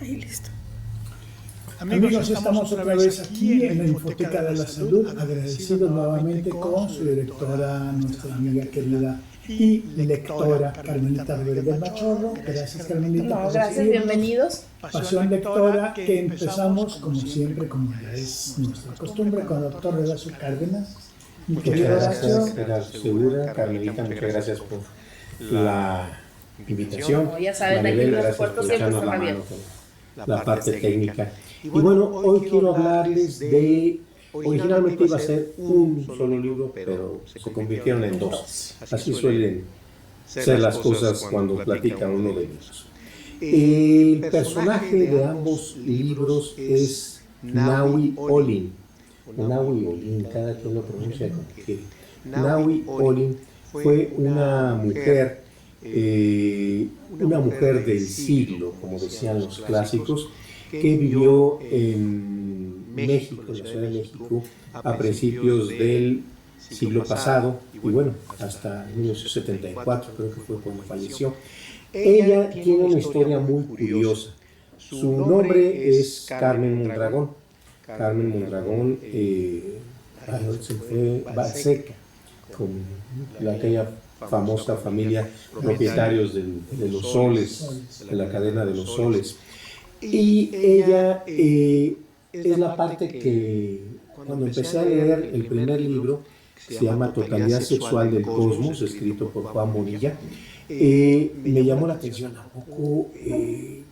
Y listo. Amigos, estamos otra vez aquí en la Infoteca de la Salud, agradecidos nuevamente con su directora, nuestra amiga querida y lectora Carmelita Rodríguez Machorro. Gracias, Carmelita. No, gracias, bienvenidos. Pasión Lectora, que empezamos como siempre, como ya es nuestra costumbre, con el doctor Horacio Cárdenas. Muchas gracias, era segura, Carmelita, muchas gracias por la invitación. No, ya saben, Maribel, aquí los gracias puertos por siempre echarnos están la mano abiertos. con la parte técnica. Y bueno, hoy quiero hablarles de, originalmente iba a ser un solo libro, pero se convirtieron en dos. Así suelen ser las cosas cuando platica uno de ellos. El personaje de ambos libros es Nahui Olin, o Nahui Olin, cada quien lo pronuncia como quiere. Nahui Olin fue una mujer del siglo, como decían los clásicos, que vivió en México, en la Ciudad de México, a principios del siglo pasado, y bueno, hasta 1974 creo que fue cuando falleció. Ella tiene una historia muy curiosa. Su nombre es Carmen Mondragón. Carmen Mondragón se fue Balseca, con aquella famosa familia propietarios de los soles, de la cadena de los soles. Y ella es la parte que, cuando empecé a leer el primer libro, que se llama Totalidad Sexual del Cosmos, escrito por Juan Bonilla, me llamó la atención, ¿a poco de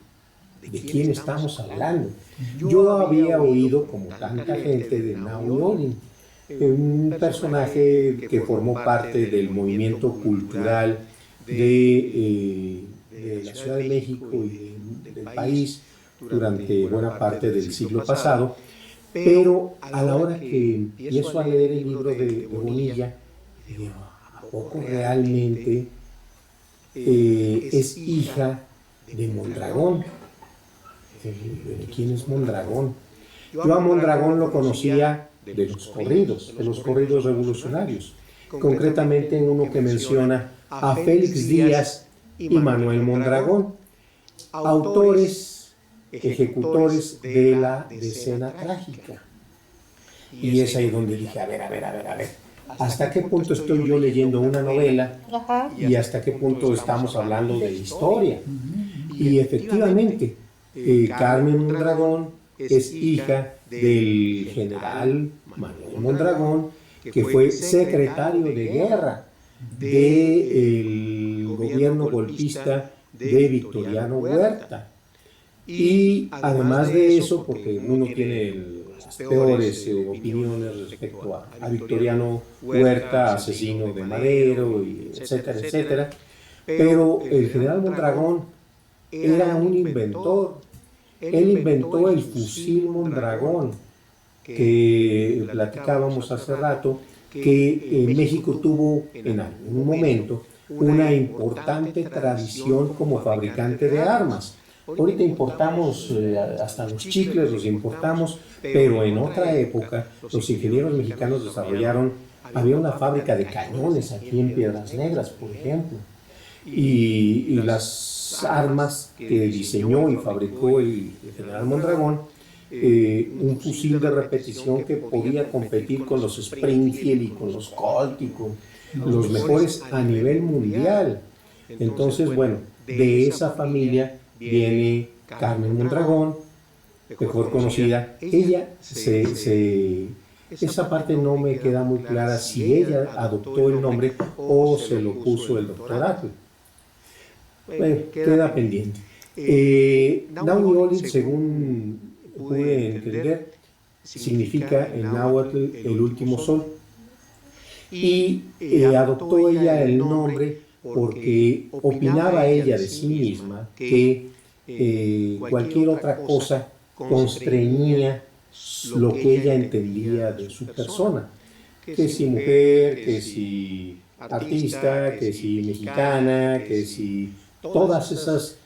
quién estamos hablando? Yo había oído, como tanta gente, de Nahui Olin, un personaje que formó parte del movimiento cultural de la Ciudad de México y del país durante buena parte del siglo pasado, pero a la hora que empiezo a leer el libro de Bonilla, digo, ¿a poco realmente es hija de Mondragón? ¿De quién es Mondragón? Yo a Mondragón lo conocía de los corridos revolucionarios, concretamente en uno que menciona a Félix Díaz y Manuel Mondragón, autores, ejecutores de la decena trágica. Y es ahí donde dije, a ver, ¿hasta qué punto estoy yo leyendo una novela y hasta qué punto estamos hablando de historia? Y efectivamente, Carmen Mondragón es hija del general Manuel Mondragón, que fue secretario de guerra del gobierno golpista de Victoriano Huerta. Y además de eso, porque uno tiene las peores opiniones respecto a Victoriano Huerta, asesino de Madero, y etcétera, etcétera, pero el general Mondragón era un inventor. Él inventó el fusil Mondragón, que platicábamos hace rato, que México tuvo en algún momento una importante tradición como fabricante de armas. Ahorita importamos hasta los chicles, los importamos, pero en otra época los ingenieros mexicanos desarrollaron, había una fábrica de cañones aquí en Piedras Negras, por ejemplo, y las armas que diseñó y fabricó el general Mondragón, un fusil de repetición que podía competir con los Springfield y con los Colt y con los mejores a nivel mundial. Entonces, bueno, de esa familia viene Carmen Mondragón, mejor conocida. Ella esa parte no me queda muy clara si ella adoptó el nombre o se lo puso el doctor Atl. Bueno, queda pendiente. Nahui Olin, según pude entender, significa en náhuatl el último sol. Y adoptó ella el nombre porque opinaba ella de sí misma que cualquier otra cosa constreñía lo que ella entendía de su persona. Que si mujer, que si artista, que si mexicana, que si todas esas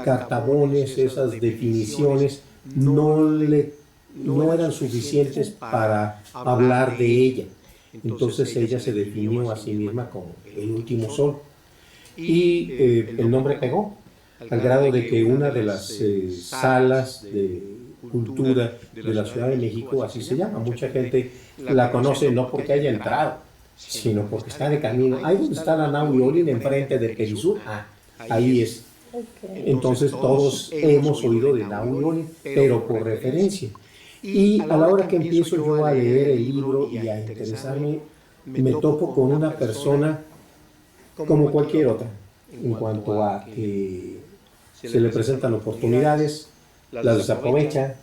cartabones, esas definiciones no eran suficientes para hablar de ella. Entonces ella se definió a sí misma como el último sol. Y el nombre pegó. al grado de que una de las salas de cultura de la Ciudad de México, así se llama, mucha gente la conoce no porque haya entrado, sino porque está de camino. Ahí donde está la Nau y Olin, enfrente de Perisur, ahí es. Entonces todos hemos oído de Nau y Olin, pero por referencia. Y a la hora que empiezo yo a leer el libro y a interesarme, me topo con una persona como cualquier otra, en cuanto a que se le presentan oportunidades, las desaprovecha,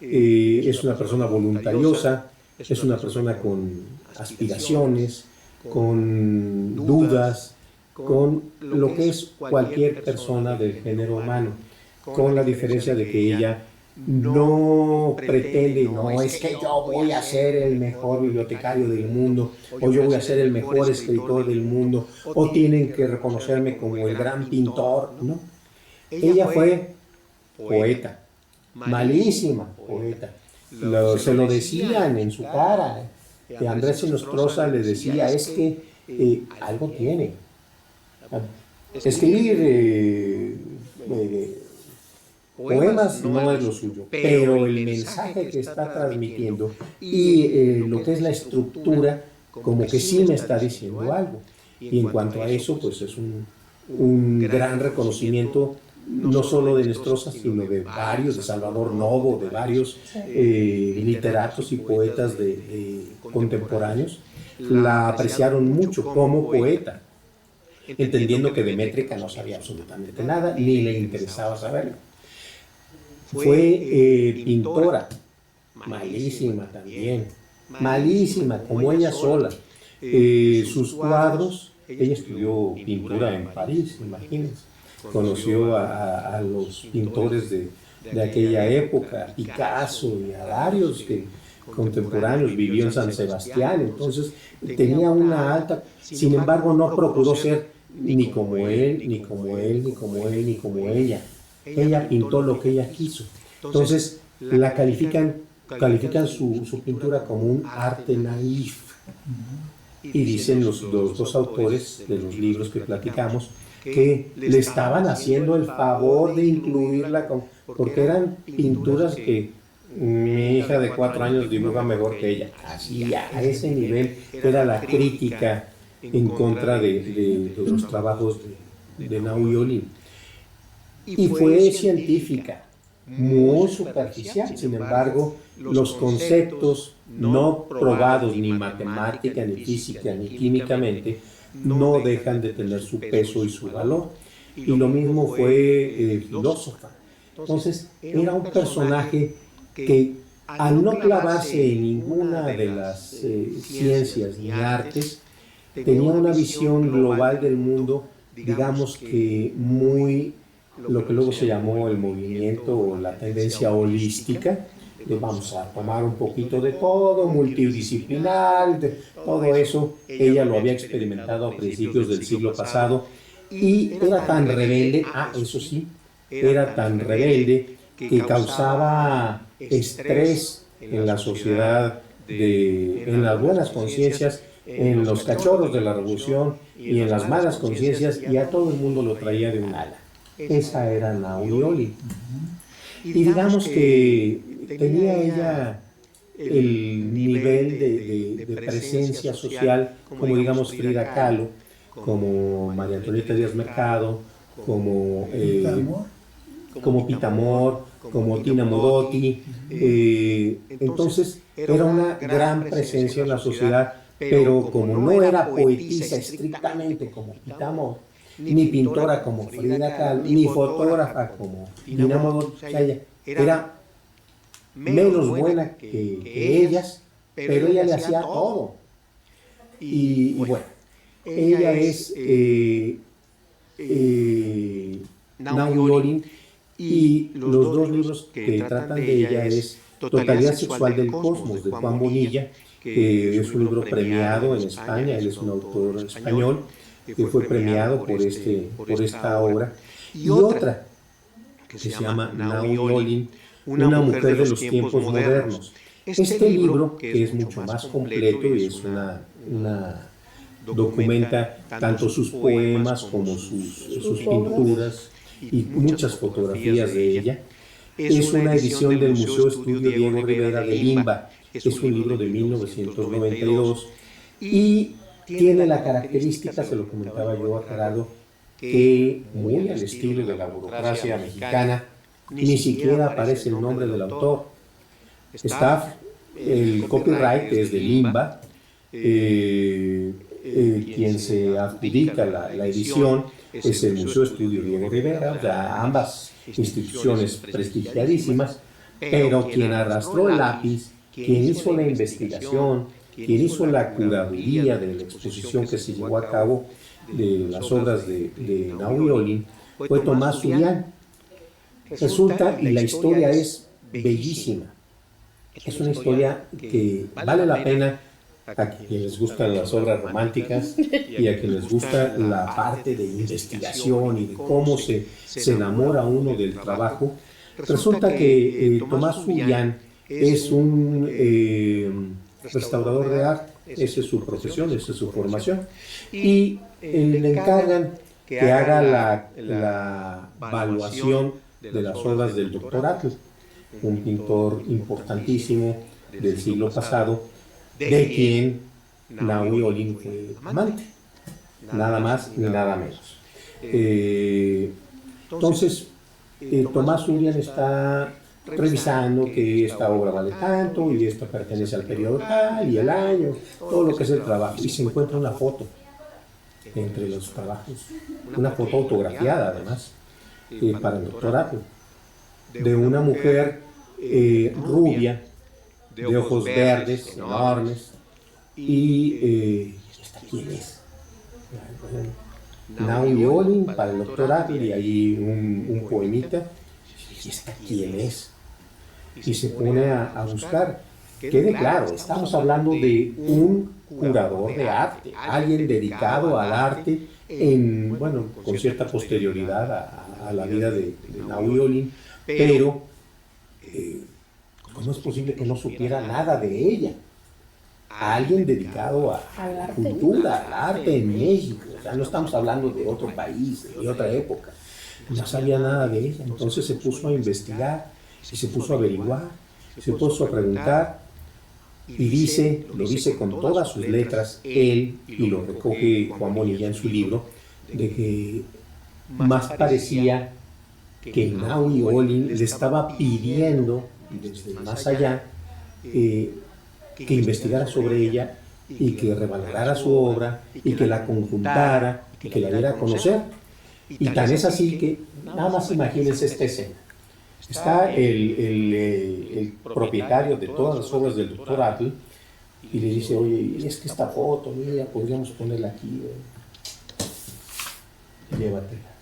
es una persona voluntariosa, es una persona con aspiraciones, con dudas, con lo que es cualquier persona del género humano, con la diferencia de que ella no pretende, no es que yo voy a ser el mejor bibliotecario del mundo, o yo voy a ser el mejor escritor del mundo, o tienen que reconocerme como el gran pintor, ¿no? Ella fue poeta, malísima poeta. Se lo decían en su cara, que Andrés Inostroza le decía, es que algo tiene. Escribir poemas no es lo suyo, pero el mensaje que está transmitiendo y lo que es la estructura, como que sí me está diciendo algo. Y en cuanto a eso, pues es un gran reconocimiento, no solo de Inostroza, sino de varios, de Salvador Novo, de varios literatos y poetas contemporáneos. La apreciaron mucho como poeta, entendiendo que de métrica no sabía absolutamente nada, ni le interesaba saberlo. Fue pintora, malísima también, malísima, como ella sola. Sus cuadros, ella estudió pintura en París, imagínense. Conoció a los pintores de aquella época, a Picasso y a varios contemporáneos, vivió en San Sebastián, entonces tenía una alta, sin embargo no procuró ser ni como él, ni como él, ni como él, ni como ella. Ella pintó lo que ella quiso. Entonces la califican su pintura como un arte naif. Y dicen los dos autores de los libros que platicamos que le estaban haciendo el favor de incluirla, porque eran pinturas que mi hija de 4 años dibuja mejor que ella. Así, a ese nivel era la crítica en contra de los trabajos de Nau y Olin. Y fue científica, muy superficial. Sin embargo, los conceptos no probados ni matemática, ni física, ni químicamente, no dejan de tener su peso y su valor. Y lo mismo fue filósofa. Entonces, era un personaje que al no clavarse en ninguna de las ciencias ni artes, tenía una visión global del mundo, digamos que muy, lo que luego se llamó el movimiento o la tendencia holística, de vamos a tomar un poquito de todo, multidisciplinar, todo eso. Ella lo había experimentado a principios del siglo pasado y era tan rebelde, eso sí, era tan rebelde que causaba estrés en la sociedad, en las buenas conciencias, en los cachorros de la revolución y en las malas conciencias, y a todo el mundo lo traía de un ala. Esa era Nau y Olin. Y digamos que tenía ella el nivel de presencia social, como digamos Frida Kahlo, como María Antonieta Díaz Mercado, como Pitamor, como Tina Modotti. Entonces era una gran presencia en la sociedad, pero como no era poetisa estrictamente como Pitamor, ni pintora como Frida Kahlo, ni fotógrafa como Tina Modotti, era menos buena que ellas, pero ella le hacía todo. Y bueno, ella es Nau y Olin, y los dos libros que tratan de ella es Totalidad Sexual del Cosmos, de Juan Bonilla, que es un libro premiado en España. Él es un autor español que fue premiado por esta obra, y otra que se llama Nau y Olin, una mujer de los tiempos modernos. Este libro, que es mucho más completo y es documenta tanto sus poemas como sus pinturas y muchas fotografías de ella. Es una edición del Museo Estudio Diego Rivera de Limba. Es un libro de 1992 y tiene la característica, se lo comentaba yo a Gerardo, que muy al estilo de la burocracia mexicana, ni siquiera aparece el nombre del autor. Está el copyright es de Limba, quien se adjudica la edición es el Museo Estudio Diego Rivera, o sea, ambas instituciones prestigiadísimas, pero quien arrastró el lápiz, quien hizo la investigación, quien hizo la curaduría de la exposición que se llevó a cabo de las obras de Nahui Olin, fue Tomás Zulián. Resulta, y la historia es bellísima, es una historia que vale la pena a quienes les gustan las obras románticas y a quienes les gusta la parte de investigación y de cómo se enamora uno del trabajo. Resulta que Tomás Zulián es un restaurador de arte, esa es su profesión, esa es su formación, y le encargan que haga la evaluación de las obras del Dr. Atle, un pintor importantísimo del siglo pasado, de quien Nahui Olin fue amante, nada más ni nada menos. Entonces, Tomás Zulián está revisando que esta obra vale tanto y esta pertenece al periodo tal y el año, todo lo que es el trabajo, y se encuentra una foto entre los trabajos, una foto autografiada además, para el Dr. Atle, de una mujer rubia, de ojos verdes, enormes, y ¿esta quién es? Nahui Olin para el Dr. Atle, y ahí un poemita, ¿y esta quién es? Y se pone a buscar. Quede claro, estamos hablando de un curador de arte, alguien dedicado al arte con cierta posterioridad a la vida de Nahui Olin, pero ¿cómo es posible que no supiera nada de ella? Alguien dedicado a la cultura, al arte en México, o sea, no estamos hablando de otro país, de otra época, no sabía nada de ella, entonces se puso a investigar, y se puso a averiguar, se puso a preguntar, y lo dice con todas sus letras, él, y lo recoge Juan Bonilla en su libro, de que más parecía que Nahui Olin le estaba pidiendo, desde más allá, que investigara sobre ella y que revalorara su obra y que la conjuntara y que la diera a conocer. Y tan es así que, nada más imagínense esta escena. Está el propietario de todas las obras del Dr. Atle y le dice, oye, es que esta foto, mira, podríamos ponerla aquí, llévatela.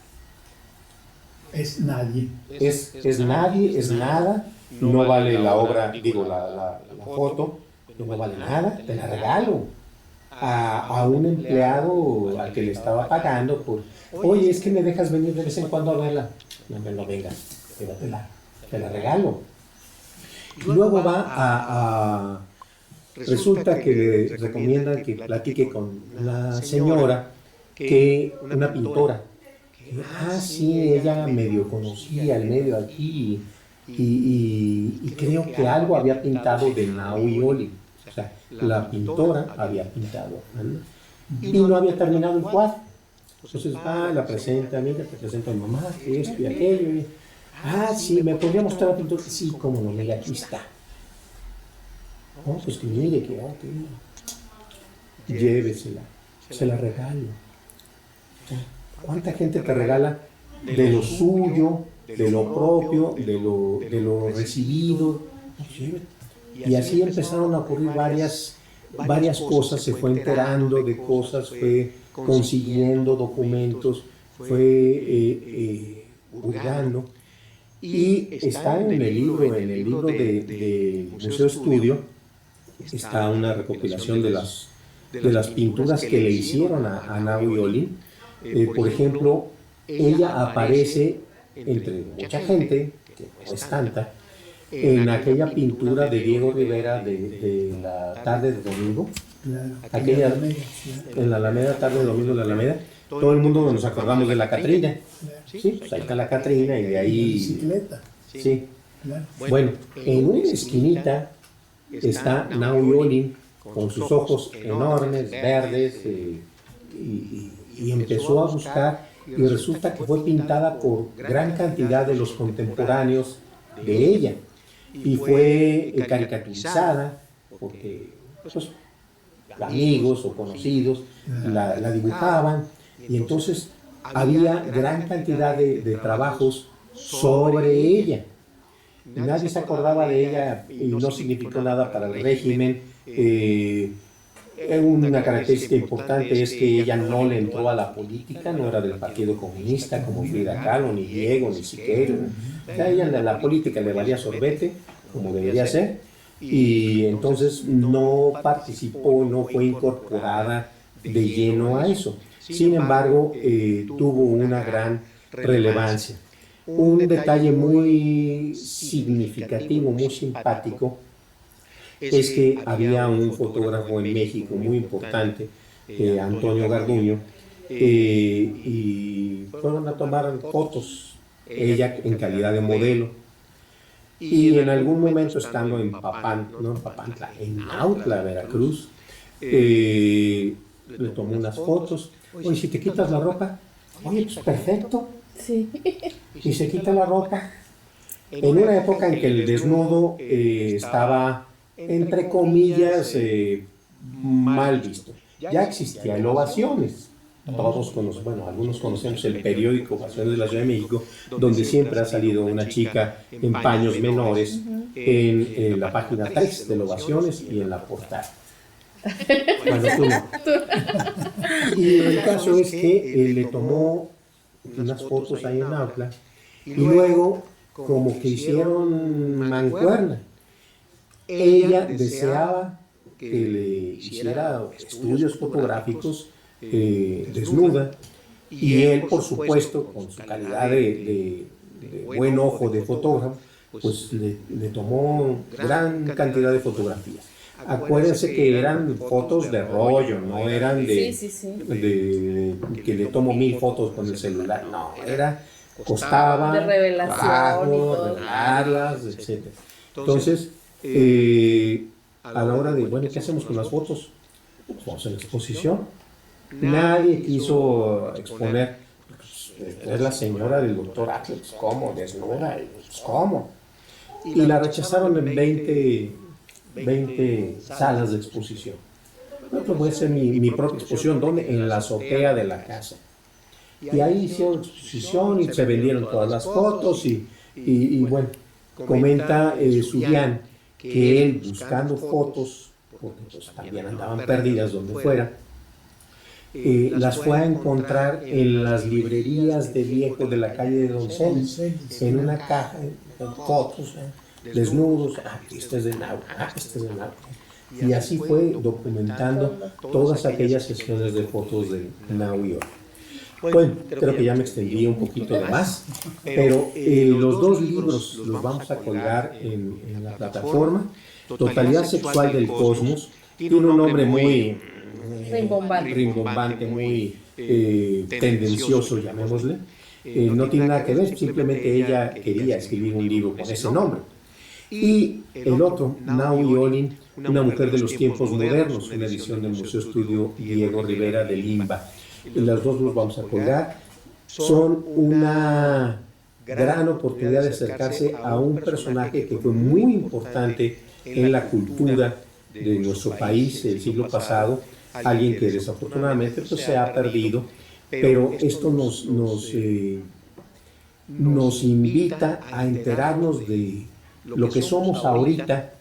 Es nadie. Es nadie, es nada, no vale la obra, digo, la foto, no vale nada, te la regalo a un empleado al que le estaba pagando por, oye, es que me dejas venir de vez en cuando a verla. No vengas, llévatela, te la regalo. Y luego va resulta que le recomiendan que platique con una señora, una pintora. Sí, ella medio conocía el medio aquí y creo que algo había pintado de Nahui Olin. O sea, la pintora había pintado, ¿no? Y no había terminado el cuadro. Entonces la presenta, mira, te presenta a mi mamá, que esto y aquello. Sí, ¿me podría mostrar la pintura? Sí, cómo no, mira, aquí está. Pues que mire, llévesela, se la regalo. ¿Cuánta gente te regala de lo suyo, de lo propio, de lo recibido? Y así empezaron a ocurrir varias cosas, se fue enterando de cosas, fue consiguiendo documentos, fue hurgando. Y está en el libro de Museo Estudio, está una recopilación de las pinturas que le hicieron a Nahui Olin. Por ejemplo, ella aparece entre mucha gente, que no es tanta, en aquella pintura de Diego Rivera de la tarde de domingo, Claro. Aquella, en la Alameda, tarde de domingo en la Alameda, todo el mundo nos acordamos de la Catrina. Sí, pues ahí está la Catrina y de ahí... Bicicleta. Sí. Claro. Bueno, en una esquinita está Naui Olin con sus ojos enormes, verdes, y empezó a buscar, y resulta que fue pintada por gran cantidad de los contemporáneos de ella, y fue caricaturizada porque pues, amigos o conocidos la dibujaban, y entonces había gran cantidad de trabajos sobre ella. Nadie se acordaba de ella y no significó nada para el régimen. Una característica importante es que ella no le entró a la política, no era del Partido Comunista como Frida Kahlo, ni Diego, ni Siqueiro. A ella la política le valía sorbete, como debería ser, y entonces no participó, no fue incorporada de lleno a eso. Sin embargo, tuvo una gran relevancia. Un detalle muy significativo, muy simpático, es que había un fotógrafo en México muy importante, Antonio Garduño, y fueron a tomar fotos, ella en calidad de modelo. Y en algún momento, estando en Papantla, en Autla, Veracruz, le tomó unas fotos. Oye, si te quitas la ropa, oye, pues perfecto. Sí. Y se quita la ropa. En una época en que el desnudo estaba, entre comillas, mal visto. Ya existía el Ovaciones. Todos conocemos, bueno, algunos conocemos el periódico Ovaciones de la Ciudad de México, donde siempre ha salido una chica en paños menores en la página 3 de Ovaciones y en la portada. Bueno, tú no. Y el caso es que le tomó unas fotos ahí en Autla y luego como que hicieron mancuerna. Ella deseaba que le hiciera estudios fotográficos desnuda, y él, por supuesto, con su calidad de buen ojo de fotógrafo, pues le tomó gran cantidad de fotografías. Acuérdense que eran fotos de rollo, no eran de que le tomo 1000 fotos con el celular, no, costaba de revelación y todo, revelarlas, etc. Entonces, a la hora de, bueno, ¿qué hacemos con las fotos? Pues vamos a la exposición. Nadie quiso exponer, es la señora del doctor Atlas, ¿cómo? Desnuda, ¿cómo? Y la rechazaron en 20 salas de exposición. Bueno, pues voy a hacer mi propia exposición, ¿dónde? En la azotea de la casa. Y ahí hicieron exposición y se vendieron todas las fotos y bueno, comenta Zubián que él, buscando fotos, porque pues también andaban perdidas donde fuera, las fue a encontrar en las librerías de viejos de la calle de Donceles, en una caja de fotos, desnudos, este es de Naui, este es de Naui. Y así fue documentando todas aquellas sesiones de fotos de Naui. Bueno, creo que ya me extendí un poquito de más, pero los dos libros los vamos a colgar en la plataforma. Totalidad sexual del cosmos tiene un nombre muy rimbombante, muy tendencioso, llamémosle. No tiene nada que ver, simplemente ella quería escribir un libro con ese nombre. Y el otro, Naui Olin, una mujer de los tiempos modernos, una edición del Museo Estudio Diego Rivera de Limba. Las dos los vamos a colgar. Son una gran oportunidad de acercarse a un personaje que fue muy importante en la cultura de nuestro país el siglo pasado, alguien que desafortunadamente pues, se ha perdido, pero esto nos invita a enterarnos de lo que somos ahorita.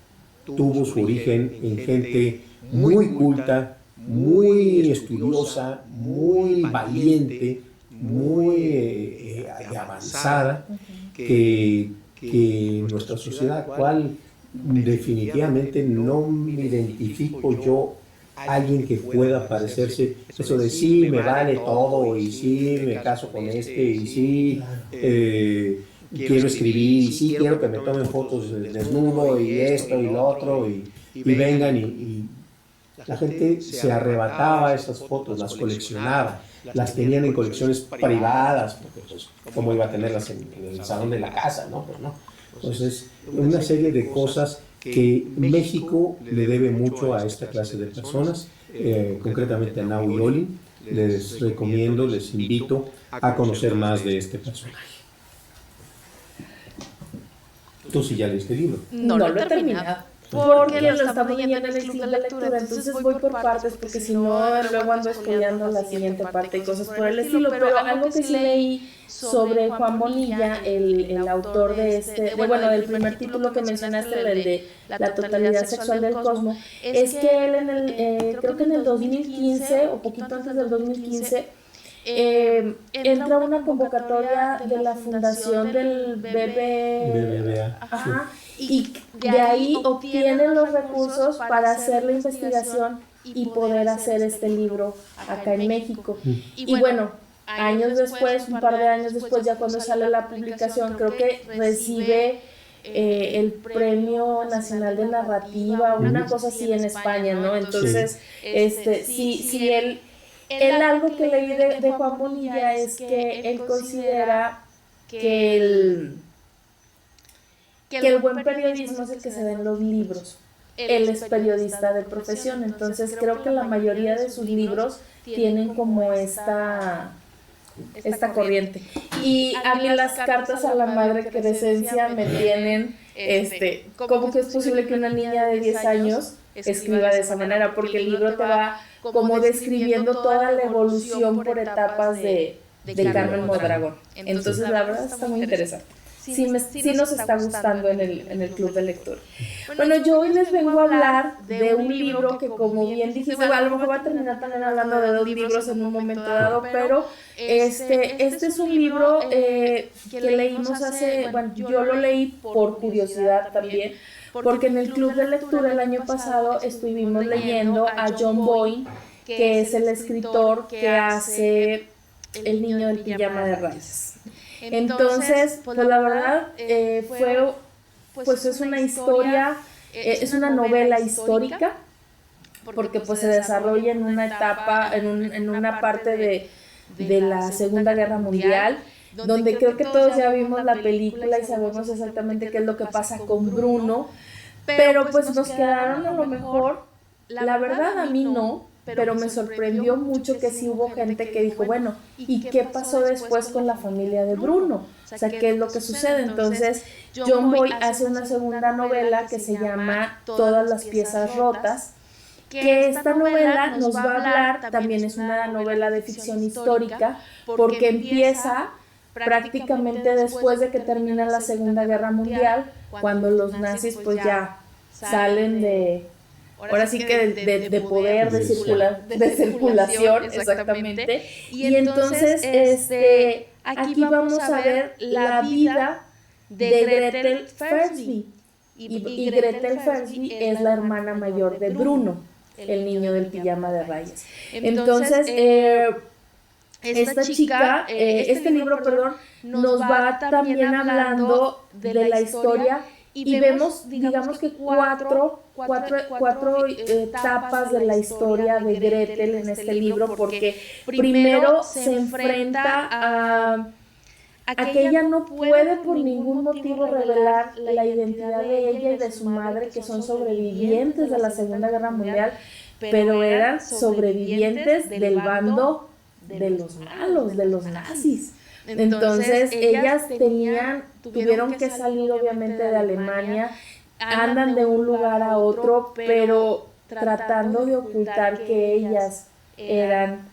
Tuvo su origen en gente muy culta, muy estudiosa, muy valiente, muy avanzada, que nuestra sociedad actual definitivamente no me identifico yo alguien que pueda parecerse, eso de sí, me vale todo, y sí, me caso con este, y sí, quiero escribir, y sí, quiero que me tomen fotos desnudo, y esto, y lo otro, y vengan, y La gente se arrebataba esas fotos, las coleccionaba, las tenían en colecciones privadas, porque pues, ¿cómo iba a tenerlas en el salón de la casa? ¿No? Pero no. Entonces, una serie de cosas que México le debe mucho a esta clase de personas, concretamente a Nau y Olin. Les recomiendo, les invito a conocer más de este personaje. Tú sí ya leíste el libro. No lo he terminado. Porque lo estamos leyendo en el club de lectura, entonces voy por partes, porque si no, luego ando estudiando la siguiente parte y cosas por el estilo. Pero algo que sí leí sobre Juan Bonilla, el autor de del primer título que mencionaste, el de La totalidad sexual del cosmos, es que él creo que en el 2015, o poquito antes del 2015, entra una convocatoria de la fundación del BBVA. Ajá. Y de ahí obtienen los recursos para hacer la investigación y poder hacer este libro acá en México. Y bueno, años después, un par de años después, ya cuando sale la publicación, creo que recibe el Premio Nacional de Narrativa, una cosa así en España, ¿no? Entonces, sí, él algo que leí de Juan Bonilla es que él considera que el buen periodismo es el que se da en los libros. Él es periodista de profesión, entonces creo que la mayoría de sus libros tienen como esta corriente. Y a mí las cartas a la madre crecencia me tienen, ¿cómo que es posible que una niña de 10 años escriba de esa manera? Porque el libro te va como describiendo toda la evolución por etapas de Carmen Mondragón. Entonces la verdad está muy interesante. Sí nos está gustando en el club de lectura. Bueno, yo hoy les vengo a hablar de un libro que, como bien dijiste, a lo mejor voy a terminar también hablando de 2 libros en un momento dado, pero este es un libro que leímos yo lo leí por curiosidad también, porque en el club de lectura el año pasado estuvimos leyendo a John Boyne, que es el escritor que hace El niño del pijama de rayas. Entonces, pues la verdad es una historia, es una novela histórica, porque pues se desarrolla en una etapa, en una parte de la Segunda Guerra Mundial, donde creo que todos ya vimos la película y sabemos exactamente qué es lo que pasa con Bruno, pero pues nos quedaron a lo mejor, la verdad a mí no, pero me sorprendió mucho que sí hubo gente que dijo, bueno, ¿y qué pasó después con la familia de Bruno? O sea, ¿qué es lo que sucede? Entonces, John Boyne hace una segunda novela que se llama Todas las piezas rotas, que esta novela nos va a hablar, también es una novela de ficción histórica, porque empieza prácticamente después de que termina la Segunda Guerra Mundial, cuando los nazis pues ya salen ahora sí que de poder, de circulación, exactamente. Y entonces, aquí vamos a ver la vida de Gretel Fernsby. Y Gretel Fernsby es la hermana mayor de Bruno, el niño del pijama de rayas. Entonces, este libro, nos va también hablando de la historia. Y vemos, digamos que cuatro etapas de la historia de Gretel en este libro, porque primero se enfrenta a que ella no puede por ningún motivo revelar la identidad de ella y de su madre, que son sobrevivientes de la Segunda Guerra Mundial, pero eran sobrevivientes del bando de los malos, de los nazis. Entonces ellas tuvieron que salir obviamente de Alemania, andan de un lugar a otro, pero tratando de ocultar que ellas eran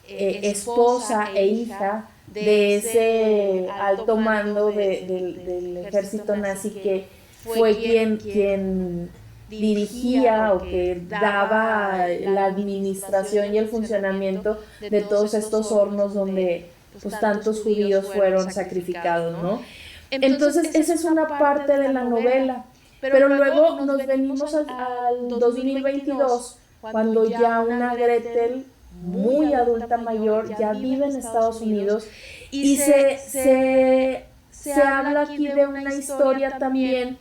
esposa e hija de ese alto mando del ejército nazi, que fue quien dirigía o que daba la administración y el funcionamiento de todos estos hornos donde pues tantos judíos fueron sacrificados, ¿no? Entonces esa es una parte de la novela, pero luego nos venimos al 2022, cuando ya una Gretel muy adulta mayor ya vive en Estados Unidos, y se habla aquí de una historia también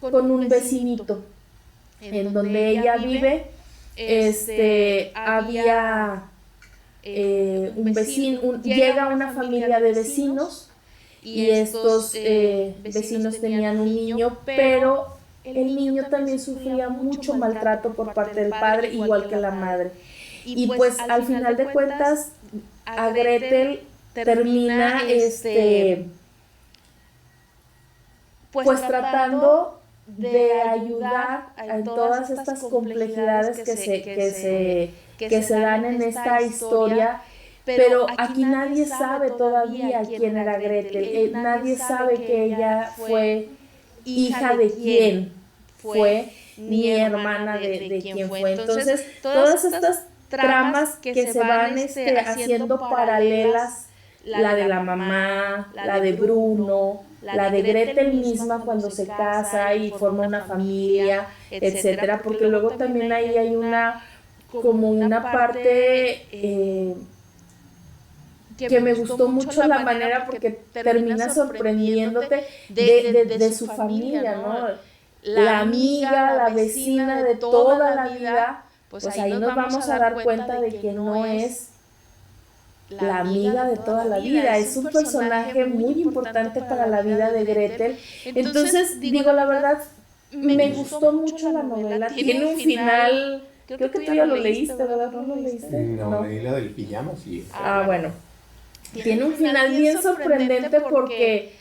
con un vecinito, en donde ella vive, había un vecino, llega una familia de vecinos y estos vecinos tenían un niño, pero el niño también sufría mucho maltrato por parte del padre, igual que la madre. Y pues al final de cuentas, a Gretel termina pues tratando de ayudar en todas estas complejidades que se dan en esta historia, pero aquí nadie sabe todavía quién era Gretel, nadie sabe que ella fue hija de quién fue, ni hermana de quién fue. Entonces, todas estas tramas que se van haciendo paralelas, la de la mamá, la de Bruno, la de Gretel misma cuando se casa y forma una familia, etcétera, porque luego también ahí hay como una parte que me gustó mucho la manera porque termina sorprendiéndote de su familia, ¿no? La amiga, la vecina de toda la vida, pues ahí nos vamos a dar cuenta de que no es la amiga de toda la vida, es un personaje muy importante para la vida de Gretel. Entonces, digo, la verdad, me gustó mucho la novela, tiene un final, creo que tú ya lo leíste, ¿verdad? ¿No lo leíste? No, leí la del pijama, sí. Bueno, tiene un final bien sorprendente porque,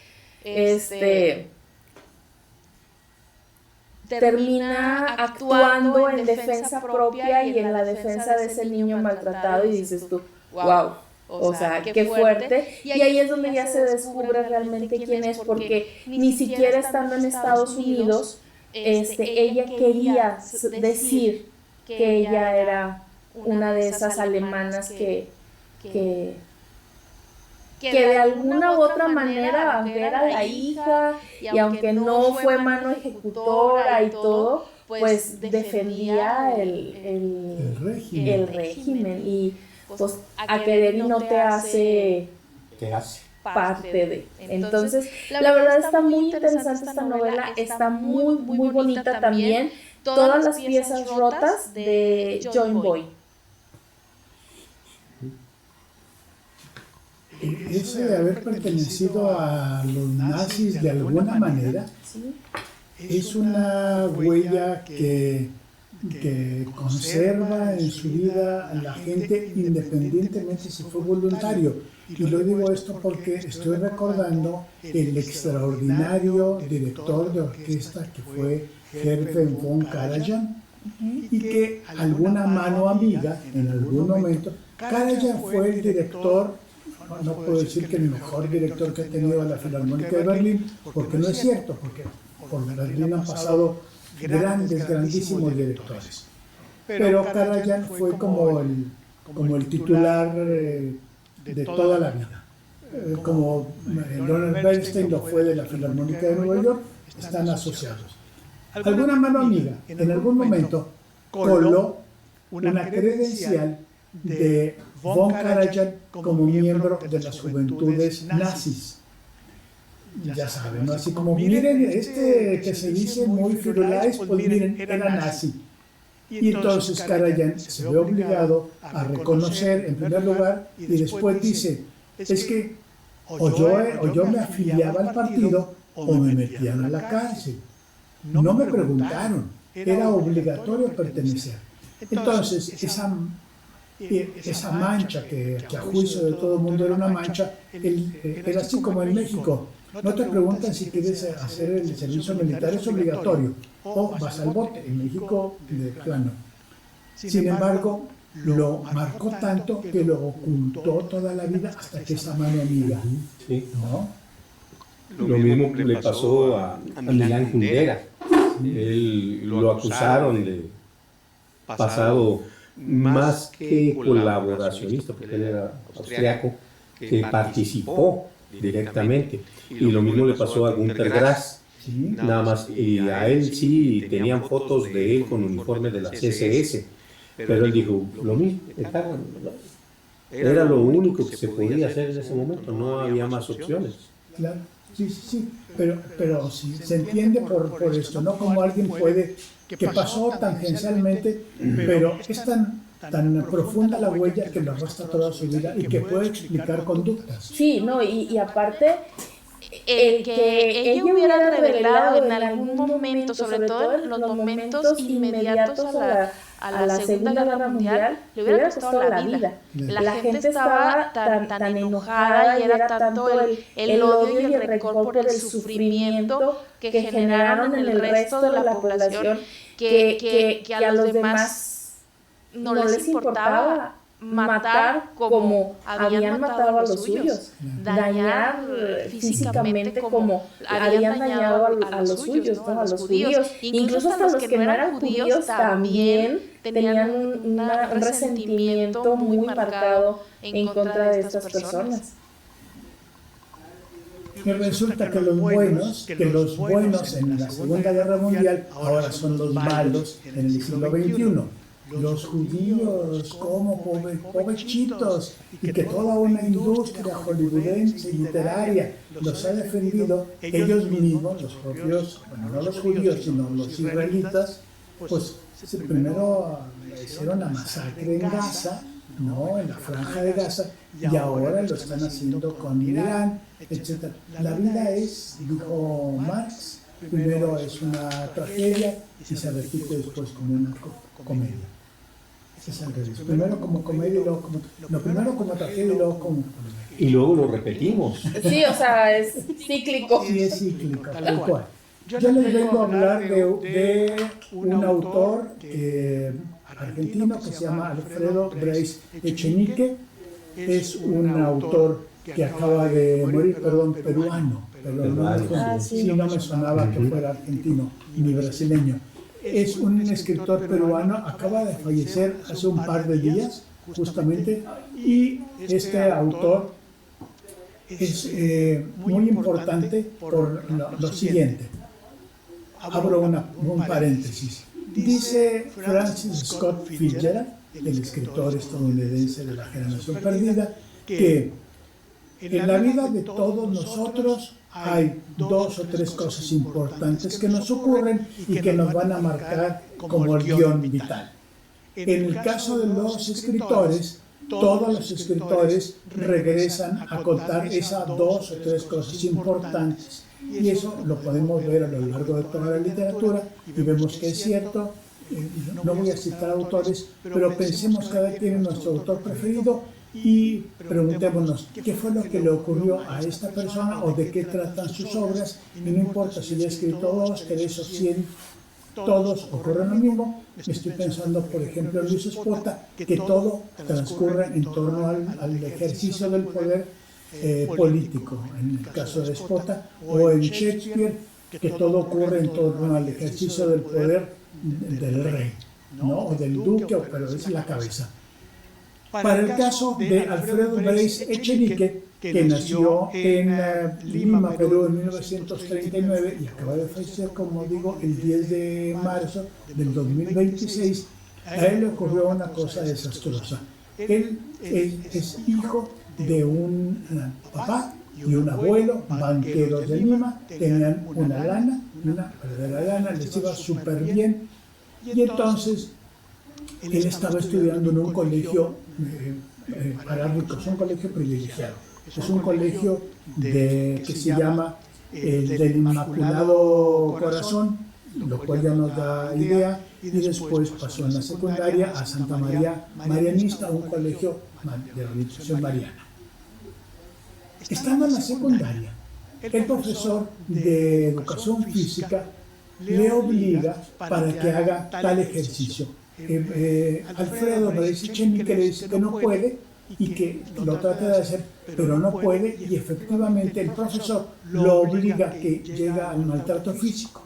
termina actuando en defensa propia y en la defensa de ese niño maltratado y dices tú, wow. O sea, qué fuerte. Y ahí es donde ya se descubre realmente quién es, porque ni siquiera estando en Estados Unidos, ella quería decir que ella era una de esas alemanas que de alguna u otra manera, aunque era la hija y aunque no fue mano ejecutora y todo, pues defendía el régimen. Y pues a querer y no te hace parte de. Entonces, la verdad está muy interesante esta novela, está muy, muy bonita también. Todas las piezas rotas de John Boy. Eso de haber pertenecido a los nazis de alguna manera es una huella que conserva en su vida la gente independientemente si fue voluntario. Y lo digo esto porque estoy recordando el extraordinario director de orquesta que fue Hermann von Karajan, y que alguna mano amiga en algún momento, Karajan fue el director, no puedo decir que el mejor director que ha tenido la Filarmónica de Berlín, porque no es cierto, porque por Berlín han pasado grandísimos directores. Pero Karajan fue como el titular de toda la vida. Como Leonard Bernstein lo fue de la Filarmónica de Nueva York, están asociados. Alguna mano amiga en algún momento coló una credencial de von Karajan como miembro de las juventudes nazis. Ya saben, ¿no? Así como, miren, que se dice muy Firulais, pues miren, era nazi. Y entonces Karajan se ve obligado a reconocer, en primer lugar, y después dice, es que o yo me afiliaba al partido o me metían a la cárcel. No me preguntaron, era obligatorio pertenecer. Entonces, esa mancha que a juicio de todo el mundo era una mancha, era así como en México. No te preguntan si quieres hacer el servicio militar, es obligatorio, o vas al bote. En México, de plano. Sin embargo, lo marcó tanto que lo ocultó toda la vida hasta que esa mano amiga, ¿no? Lo mismo le pasó a Milán Kundera. Él lo acusaron de pasado más que colaboracionista, porque él era austriaco, que participó directamente. Y lo mismo le pasó a Günter Grass. Nada más, y a él sí tenían fotos de él con uniforme de la CSS, pero él dijo lo mismo, era lo único que se podía hacer en ese momento, no había más opciones. Claro. Sí, pero sí, se entiende por esto, no como alguien puede, que pasó tangencialmente, pero es tan profunda la huella que lo arrastra toda su vida y que puede explicar conductas. Sí, no, y aparte, el que ella hubiera revelado en algún momento, sobre todo en los momentos inmediatos a la Segunda Guerra Mundial, le hubiera costado la vida. La gente estaba tan enojada y era tanto el odio y el rencor por el sufrimiento que generaron en el resto de la población que a los demás no les importaba matar como habían matado a los suyos, dañar físicamente como habían dañado a los suyos, ¿no? A los judíos. Incluso hasta los que no eran judíos también tenían un resentimiento muy marcado en contra de estas personas. Y resulta que los buenos en la Segunda Guerra Mundial ahora son los malos en el siglo XXI. Los judíos como pobrecitos, y que toda una industria hollywoodense y literaria los ha defendido, ellos mismos, los propios, bueno, no los judíos, sino los israelitas, pues primero hicieron la masacre en Gaza, ¿no? En la franja de Gaza, y ahora lo están haciendo con Irán, etc. La vida es, dijo Marx, primero es una tragedia y se repite después como una comedia. Es al revés. Primero como comedia y luego como... No, primero como tragedia y luego como... Y luego lo repetimos. Sí, o sea, es cíclico. Sí, es cíclico, tal cual. Yo les vengo a hablar de un autor argentino que se llama Alfredo Bryce Echenique. Es un autor que acaba de morir, peruano. Pero no me sonaba que fuera argentino ni brasileño. Es un escritor peruano, acaba de fallecer hace un par de días, justamente, y este autor es muy importante por lo siguiente. Abro un paréntesis. Dice Francis Scott Fitzgerald, el escritor estadounidense de La Generación Perdida, que en la vida de todos nosotros hay 2 o 3 cosas importantes que nos ocurren y que nos van a marcar como el guión vital. En el caso de los escritores, todos los escritores regresan a contar esas 2 o 3 cosas importantes. Y eso lo podemos ver a lo largo de toda la literatura y vemos que es cierto. No voy a citar autores, pero pensemos cada quien en nuestro autor preferido y preguntémonos qué fue lo que le ocurrió a esta persona o de qué tratan sus obras, y no importa si ya ha escrito 2, 3 o 100, todos ocurren lo mismo. Estoy pensando, por ejemplo, en Luis Espota, que todo transcurre en torno al ejercicio del poder político, en el caso de Espota, o en Shakespeare, que todo ocurre en torno al ejercicio del poder del rey, ¿no? O del duque, pero es la cabeza. Para el caso de Alfredo Bryce Echenique, que nació en Lima, Perú, en 1939 y acaba de fallecer, como digo, el 10 de marzo del 2026, a él le ocurrió una cosa desastrosa. Él es hijo de un papá y un abuelo, banqueros de Lima, tenían una lana, una verdadera lana, les iba súper bien, y entonces él estaba estudiando en un colegio para ricos, un colegio privilegiado. Es un colegio que se llama del Inmaculado Corazón, lo cual ya nos da idea, y después pasó en la secundaria a Santa María Marianista, un colegio de organización mariana. Estando en la secundaria, el profesor de educación física le obliga para que haga tal ejercicio. Alfredo Bryce Echenique le dice que no puede y que lo trata de hacer, pero no puede, y efectivamente el profesor lo obliga a que llegue al maltrato físico.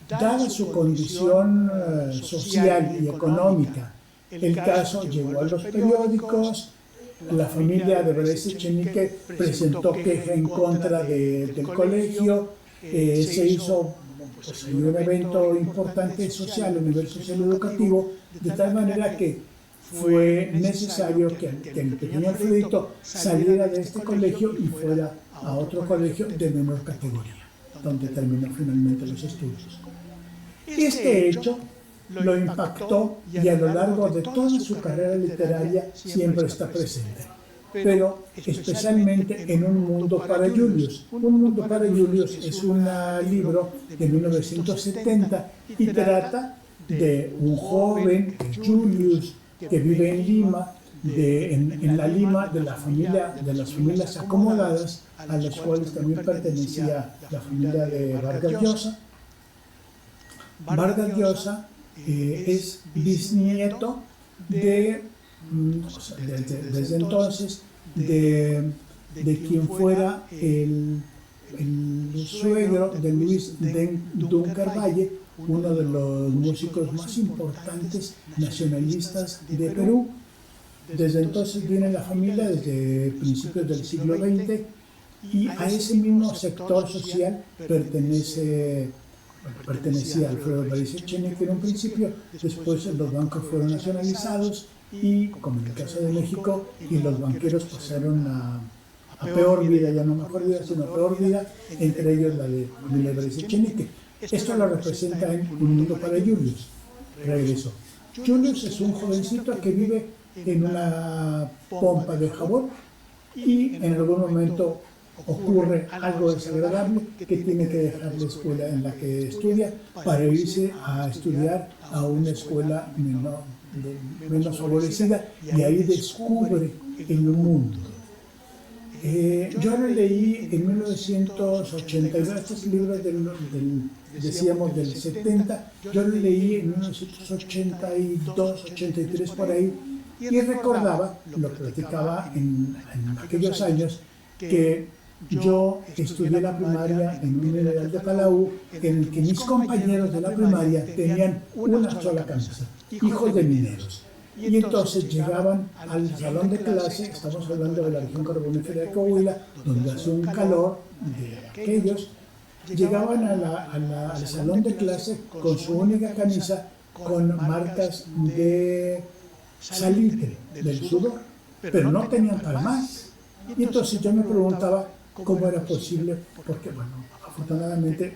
Dada su condición social y económica, el caso llegó a los periódicos. La familia de Bryce Echenique presentó queja en contra del colegio, se hizo un evento importante social a nivel social educativo, de tal manera que fue necesario que el pequeño Alfredito saliera de este colegio y fuera a otro colegio de menor categoría, donde terminó finalmente los estudios. Este hecho lo impactó y a lo largo de toda su carrera literaria siempre está presente, pero especialmente en Un mundo para Julius. Un mundo para Julius es un libro de 1970 y trata de un joven, Julius, que vive en Lima, en la Lima de las familias acomodadas, a las cuales también pertenecía la familia de Vargas Llosa. Vargas Llosa es bisnieto desde entonces, de quien fuera el suegro de Luis Dunker Valle, uno de los músicos más importantes nacionalistas de Perú. Desde entonces viene la familia, desde principios del siglo XX, y a ese mismo sector social pertenecía Alfredo Barice Echenique en un principio. Después los bancos fueron nacionalizados y, como en el caso de México, y los banqueros pasaron a peor vida, ya no mejor vida, sino a peor vida, entre ellos la de familia Barice Echenique. Esto lo representa en Un mundo para Julius. Regreso. Julius es un jovencito que vive en una pompa de jabón y en algún momento ocurre algo desagradable que tiene que dejar la escuela en la que estudia para irse a estudiar a una escuela menos favorecida, y ahí descubre el mundo. Yo lo leí en 1982, estos libros decíamos del 70, yo lo leí en 1982, 83 por ahí, y recordaba, lo platicaba en aquellos años, que yo estudié la primaria en un mineral de Palau, en el que mis compañeros de la primaria tenían una sola camisa, hijos de mineros. Y entonces llegaban al salón de clase, estamos hablando de la región carbonífera de Coahuila, donde hace un calor de aquellos, llegaban al salón de clase con su única camisa, con marcas de salitre, del sudor, pero no tenían para más. Y entonces yo me preguntaba cómo era posible, porque bueno, afortunadamente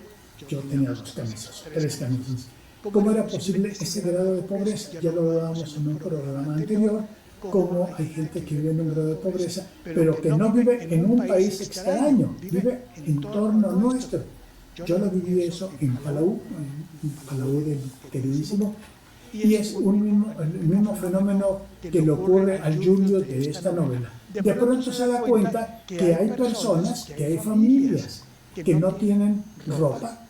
yo tenía 2 camisas, 3 camisas. ¿Cómo era posible ese grado de pobreza? Ya lo hablábamos en un programa anterior, cómo hay gente que vive en un grado de pobreza, pero que no vive en un país extraño, vive en torno nuestro. Yo lo viví eso en Palau del queridísimo, y es el mismo fenómeno que le ocurre al Julius de esta novela. De pronto se da cuenta que hay personas, que hay familias que no tienen ropa,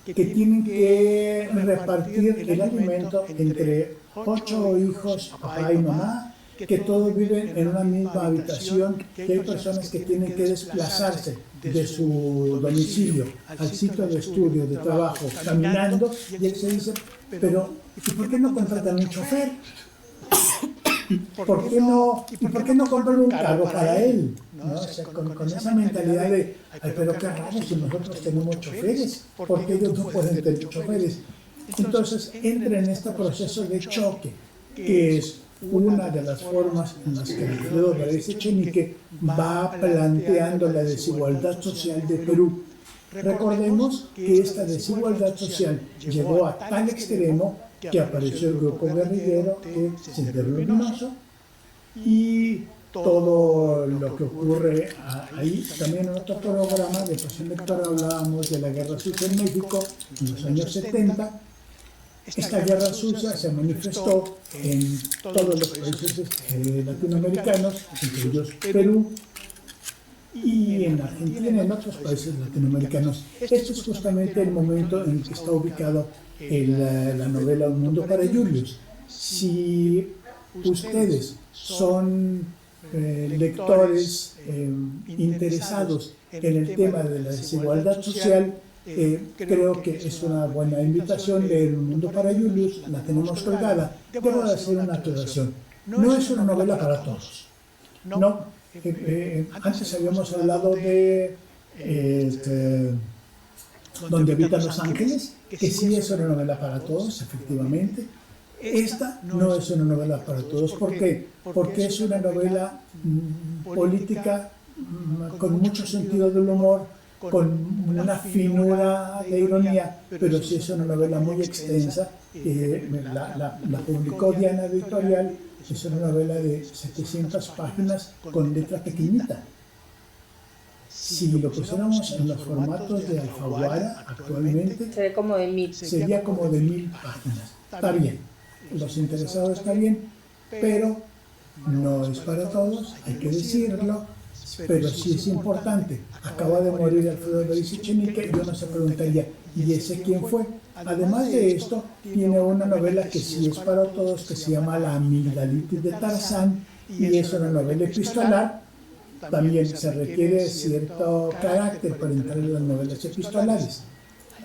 que tienen que repartir el alimento entre 8 hijos, papá y mamá, que todos viven en una misma habitación, que hay personas que tienen que desplazarse de su domicilio al sitio de estudio, de trabajo, caminando, y él se dice, pero ¿y por qué no contratan un chofer? ¿Por qué no compran un carro para él? ¿No? O sea, con esa mentalidad de, ay, pero qué raro si nosotros tenemos choferes, ¿por qué ellos no pueden tener choferes? Entonces entra en este proceso de choque, que es una de las formas en las que Alfredo Barice Echenique va planteando la desigualdad social de Perú. Recordemos que esta desigualdad social llegó a tal extremo que apareció el grupo guerrillero de Sendero Luminoso, y todo lo que ocurre ahí. También en otro programa de Pasión Lectora hablábamos de la Guerra Sucia en México en los años 70. Esta guerra sucia se manifestó en todos los países latinoamericanos, entre ellos Perú, y en Argentina y en otros países latinoamericanos. Este es justamente el momento en el que está ubicado la novela Un mundo para Julius. Si ustedes son lectores interesados en el tema de la desigualdad social, creo que es una buena invitación leer Un mundo para Julius. La tenemos colgada. Debo de hacer una aclaración. No es una novela para todos. No. Antes habíamos hablado de Donde habitan los ángeles, que sí es una novela para todos, efectivamente. Esta no es una novela para todos. ¿Por qué? Porque es una novela política con mucho sentido del humor, con una finura de ironía, pero sí es una novela muy extensa. La publicó Diana Editorial. Es una novela de 700 páginas con letra pequeñita. Si lo pusiéramos en los formatos de Alfaguara actualmente, sería como de 1000. Sería como de 1000 páginas. Está bien, los interesados está bien, pero no es para todos, hay que decirlo, pero sí es importante. Acaba de morir Alfredo Beriz Echenique, yo no se preguntaría, ¿y ese quién fue? Además de esto, tiene una novela que sí es para todos, que se llama La amigdalitis de Tarzán, y es una novela epistolar. También se requiere cierto carácter para entrar en las novelas epistolares.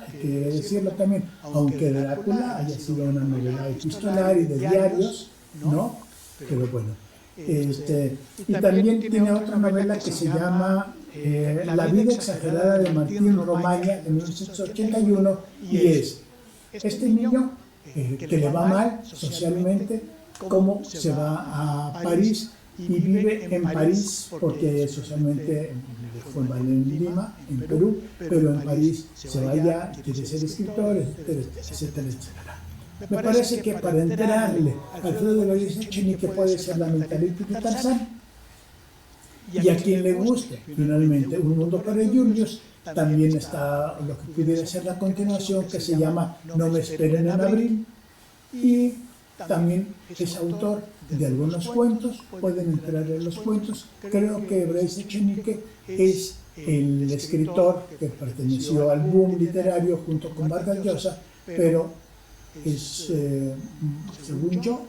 Hay que decirlo también, aunque Drácula haya sido una novela epistolar y de diarios, ¿no? Pero bueno. Y también tiene otra novela que se llama La vida exagerada de Martín Romaña de 1981, y es este niño que le va mal socialmente, cómo se va a París y vive en París porque socialmente fue mal en Lima, en Perú, pero en París se va allá, quiere ser escritor, etcétera, etcétera, etcétera. Me parece que para entrarle a Alfredo Beriz Echenique puede ser La amigdalitis de Tarzán, y a quien le guste finalmente Un mundo para Julius. También está lo que pudiera ser la continuación, que se llama No me esperen en abril, y también es autor de algunos cuentos, pueden entrar en los cuentos. Creo que Beriz Echenique es el escritor que perteneció al boom literario junto con Vargas Llosa, pero es, según yo,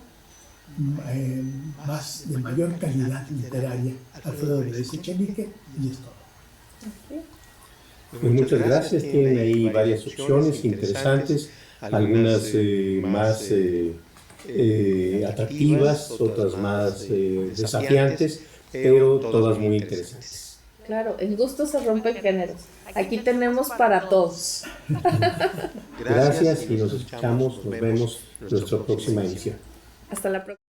de mayor calidad literaria, Alfredo Beriz Echenique, y es todo. Pues muchas gracias, tienen ahí varias opciones interesantes, algunas más atractivas, otras más desafiantes, pero todas muy interesantes. Claro, en gusto se rompen géneros. Aquí tenemos para todos. Gracias y nos escuchamos, nos vemos en nuestra próxima emisión. Hasta la próxima.